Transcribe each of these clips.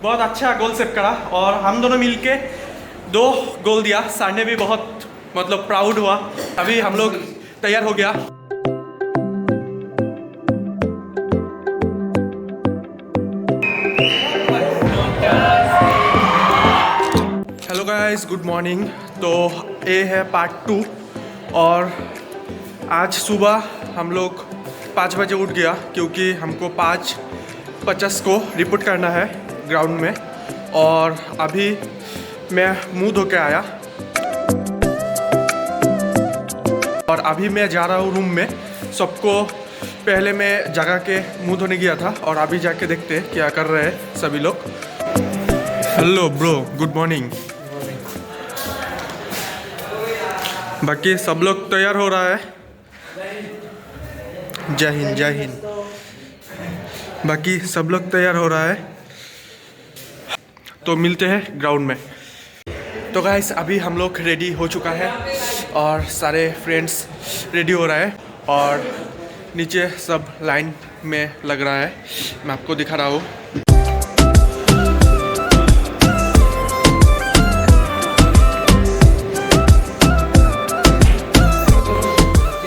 बहुत अच्छा गोल सेव करा और हम दोनों मिलके 2 गोल दिया। सर ने भी बहुत मतलब प्राउड हुआ। अभी हम लोग तैयार हो गया। Hello guys, good morning. तो ये है पार्ट 2 और आज सुबह हम लोग 5 बजे उठ गया क्योंकि हमको 5:50 को रिपोर्ट करना है ग्राउंड में। और अभी मैं मुंह धो के आया और अभी मैं जा रहा हूँ रूम में। सबको पहले मैं जगह के मुंह धोने गया था और अभी जाके देखते हैं क्या कर रहे हैं सभी लोग। Hello bro, good morning. बाकी सब लोग तैयार हो रहा है। जय हिंद, जय हिंद। बाकी सब लोग तैयार हो रहा है तो मिलते हैं ग्राउंड में। तो गाइस अभी हम लोग रेडी हो चुका है और सारे फ्रेंड्स रेडी हो रहा है और नीचे सब लाइन में लग रहा है। मैं आपको दिखा रहा हूँ।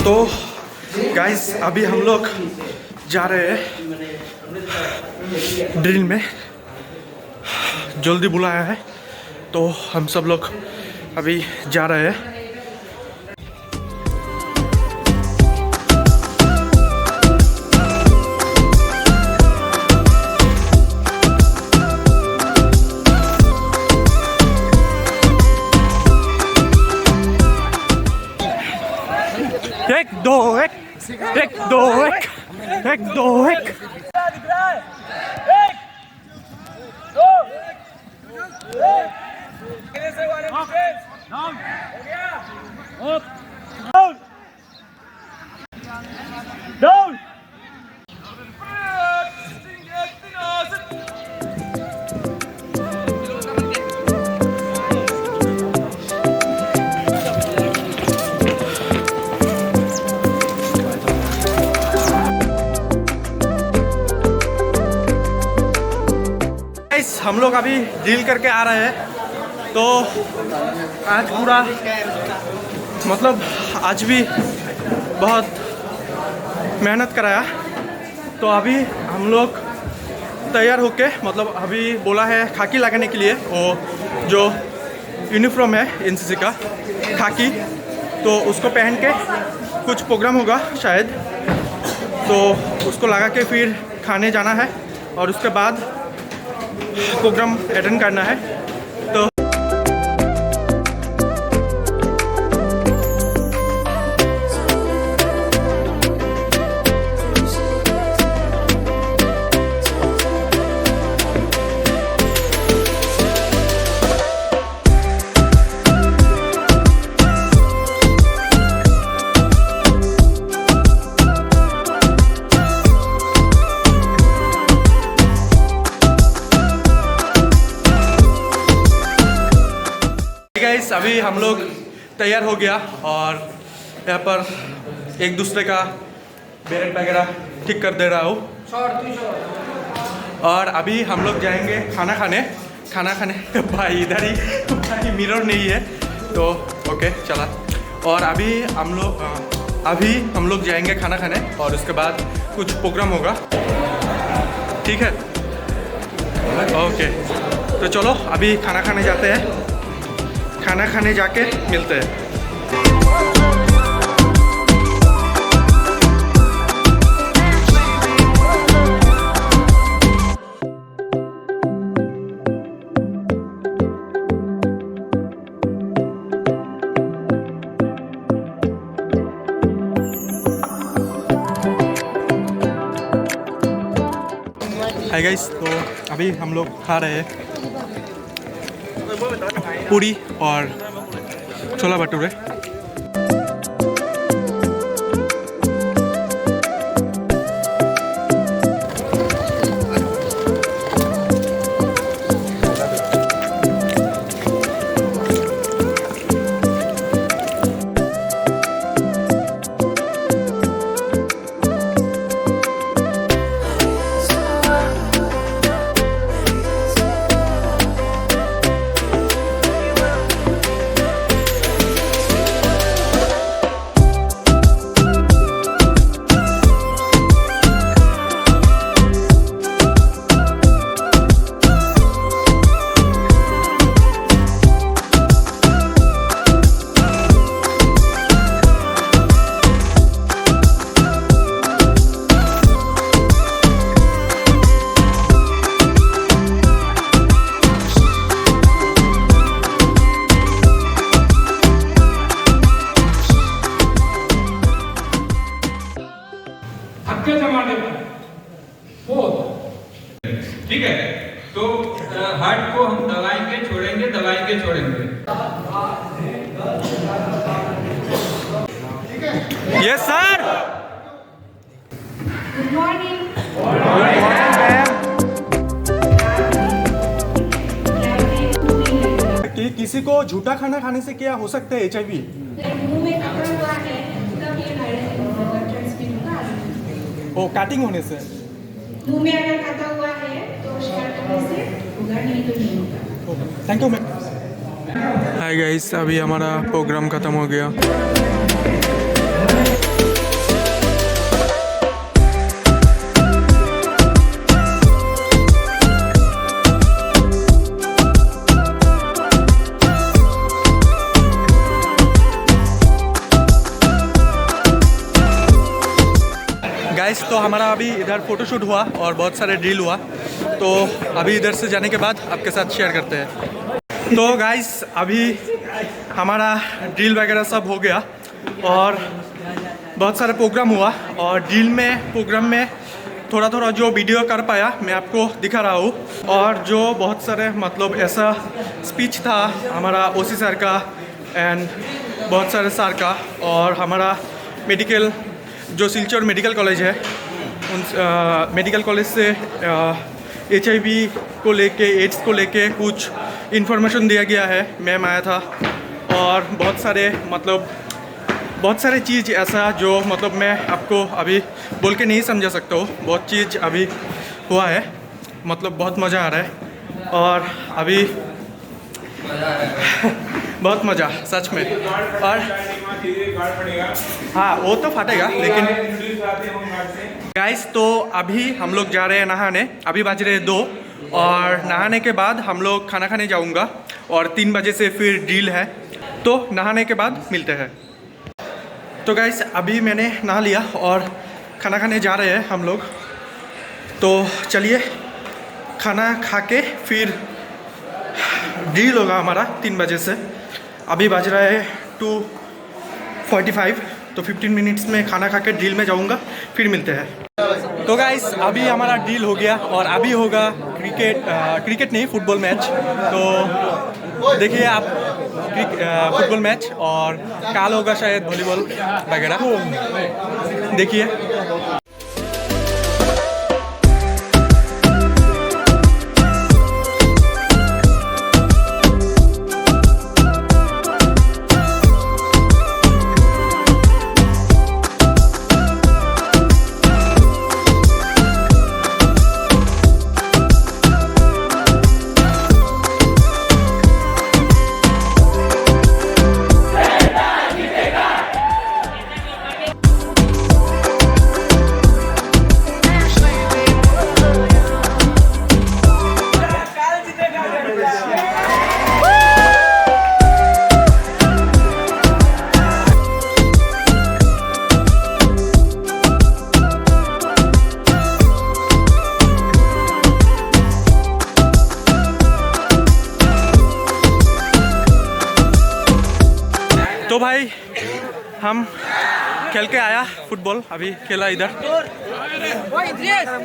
तो गाइस अभी हम लोग जा रहे हैं ड्रिल में। जल्दी बुलाया है तो हम सब लोग अभी जा रहे हैं। एक दो एक, एक दो एक, एक दो एक। हम लोग अभी ड्रिल करके आ रहे हैं। तो आज पूरा मतलब आज भी बहुत मेहनत कराया। तो अभी हम लोग तैयार होके मतलब अभी बोला है खाकी लगाने के लिए, वो जो यूनिफॉर्म है एनसीसी का खाकी, तो उसको पहन के कुछ प्रोग्राम होगा शायद। तो उसको लगा के फिर खाने जाना है और उसके बाद प्रोग्राम अटेंड करना है। तो अभी हम लोग तैयार हो गया और यहाँ पर एक दूसरे का बैरक वगैरह ठीक कर दे रहा हूँ। और अभी हम लोग जाएंगे खाना खाने भाई इधर ही भाई मिरर नहीं है तो ओके चला। और अभी हम लोग जाएंगे खाना खाने और उसके बाद कुछ प्रोग्राम होगा, ठीक है? ओके तो चलो अभी खाना खाने जाते हैं। खाना खाने जाके मिलते हैं। हाय गाइस, तो अभी हम लोग खा रहे हैं पूरी और छोला भटूरे। करेंगे। Yes sir. Good morning. कि किसी को झूठा खाना खाने से क्या हो सकता है HIV? मुंह में कपड़ा हुआ है तब ये वायरस ट्रांसमिट होगा। ओ कटिंग होने से? मुंह में अगर खाता हुआ है तो शिकार करने से होगा, नहीं तो नहीं होगा। Thank you ma'am. Hi guys, अभी हमारा प्रोग्राम ख़त्म हो गया। गाइस तो हमारा अभी इधर फ़ोटोशूट हुआ और बहुत सारे ड्रिल हुआ, तो अभी इधर से जाने के बाद आपके साथ शेयर करते हैं। तो गाइस अभी हमारा ड्रिल वगैरह सब हो गया और बहुत सारे प्रोग्राम हुआ, और ड्रिल में प्रोग्राम में थोड़ा थोड़ा जो वीडियो कर पाया मैं आपको दिखा रहा हूँ, और जो बहुत सारे मतलब ऐसा स्पीच था हमारा ओसी सर का एंड बहुत सारे सर का, और हमारा मेडिकल जो सिलचर मेडिकल कॉलेज है उन मेडिकल कॉलेज से HIV को लेके, एड्स को लेके कुछ इन्फॉर्मेशन दिया गया है। मैम आया था और बहुत सारे चीज़ ऐसा जो मतलब मैं आपको अभी बोल के नहीं समझा सकता हूँ। बहुत चीज़ अभी हुआ है, मतलब बहुत मज़ा आ रहा है, और अभी बहुत मज़ा सच में। और हाँ वो तो फटेगा, लेकिन गाइस तो अभी हम लोग जा रहे हैं नहाने। अभी बज रहे 2 और नहाने के बाद हम लोग खाना खाने जाऊंगा, और 3 बजे से फिर ड्रिल है, तो नहाने के बाद मिलते हैं। तो गाइस अभी मैंने नहा लिया और खाना खाने जा रहे हैं हम लोग, तो चलिए खाना खा के फिर ड्रिल होगा हमारा 3 बजे से। अभी बज रहा है 2:45, तो 15 मिनट्स में खाना खा के ड्रिल में जाऊंगा, फिर मिलते हैं। तो गाइस अभी हमारा ड्रिल हो गया और अभी होगा क्रिकेट नहीं, फुटबॉल मैच। तो देखिए आप फुटबॉल मैच, और कल होगा शायद वॉलीबॉल वगैरह, देखिए। तो भाई हम खेल के आया फुटबॉल, अभी खेला इधर,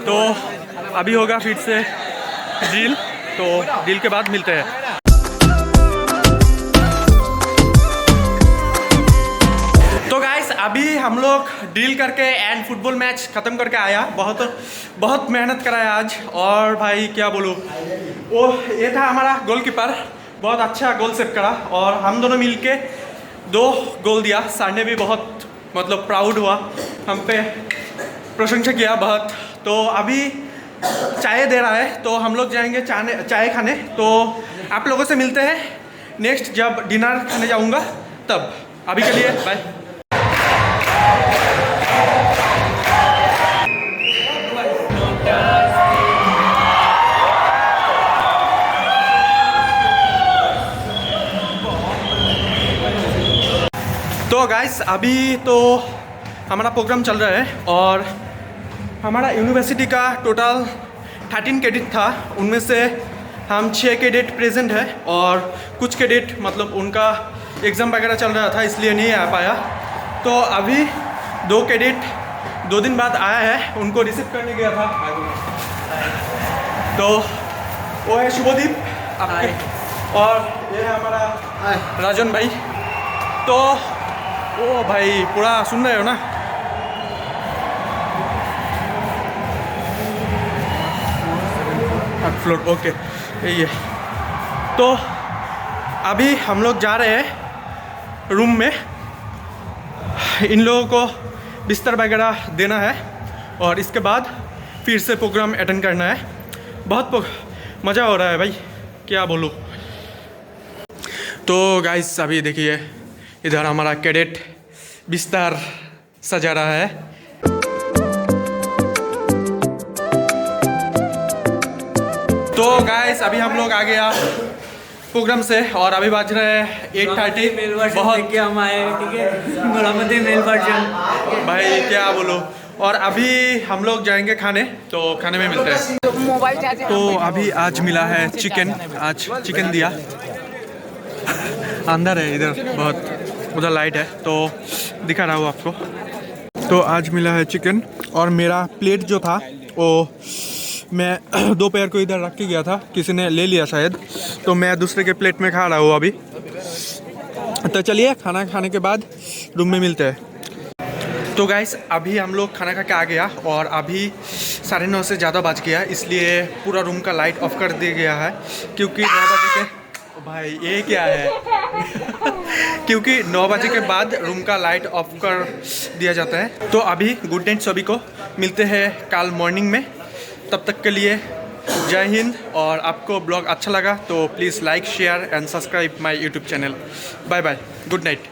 तो अभी होगा फिर से ड्रिल, तो ड्रिल के बाद मिलते हैं। तो गाइस अभी हम लोग ड्रिल करके एंड फुटबॉल मैच ख़त्म करके आया। बहुत मेहनत कराया आज, और भाई क्या बोलूँ, वो ये था हमारा गोलकीपर, बहुत अच्छा गोल सेव करा, और हम दोनों मिलके 2 गोल दिया। सर ने भी बहुत मतलब प्राउड हुआ, हम पे प्रशंसा किया बहुत। तो अभी चाय दे रहा है, तो हम लोग जाएंगे चाय खाने। तो आप लोगों से मिलते हैं नेक्स्ट, जब डिनर खाने जाऊंगा तब। अभी के लिए बाय। तो गाइस अभी तो हमारा प्रोग्राम चल रहा है, और हमारा यूनिवर्सिटी का टोटल 13 कैडेट था, उनमें से हम 6 कैडेट प्रेजेंट है, और कुछ कैडेट मतलब उनका एग्ज़ाम वगैरह चल रहा था इसलिए नहीं आ पाया। तो अभी 2 कैडेट 2 दिन बाद आया है, उनको रिसीव करने गया था। तो वो है शुभदीप आपके, और ये है हमारा राजन भाई। तो ओ भाई पूरा सुन रहे हो ना? फ्लोर ओके यही है। तो अभी हम लोग जा रहे हैं रूम में, इन लोगों को बिस्तर वगैरह देना है और इसके बाद फिर से प्रोग्राम अटेंड करना है। बहुत मज़ा हो रहा है भाई, क्या बोलूँ। तो गाइस अभी देखिए इधर हमारा कैडेट बिस्तर सजा रहा है। तो गाइस अभी हम लोग आ गया प्रोग्राम से और अभी बज रहे हैं 8:30। बहुत हम आए, ठीक है, गुलामती मेल वर्जन भाई क्या बोलो। और अभी हम लोग जाएंगे खाने, तो खाने में मिलते हैं। तो अभी आज मिला है चिकन, आज चिकन दिया। अंदर है इधर, बहुत उधर लाइट है तो दिखा रहा हूँ आपको। तो आज मिला है चिकन और मेरा प्लेट जो था वो मैं दोपहर को इधर रख के गया था, किसी ने ले लिया शायद, तो मैं दूसरे के प्लेट में खा रहा हूँ अभी। तो चलिए खाना खाने के बाद रूम में मिलते हैं। तो गाइस अभी हम लोग खाना खा के आ गया और अभी 9:30 से ज़्यादा बज गया, इसलिए पूरा रूम का लाइट ऑफ कर दिया गया है क्योंकि 9 बजे के भाई ये क्या है क्योंकि 9 बजे के बाद रूम का लाइट ऑफ कर दिया जाता है। तो अभी गुड नाइट सभी को, मिलते हैं कल मॉर्निंग में। तब तक के लिए जय हिंद। और आपको ब्लॉग अच्छा लगा तो please like share and subscribe my YouTube channel. Bye bye, good night.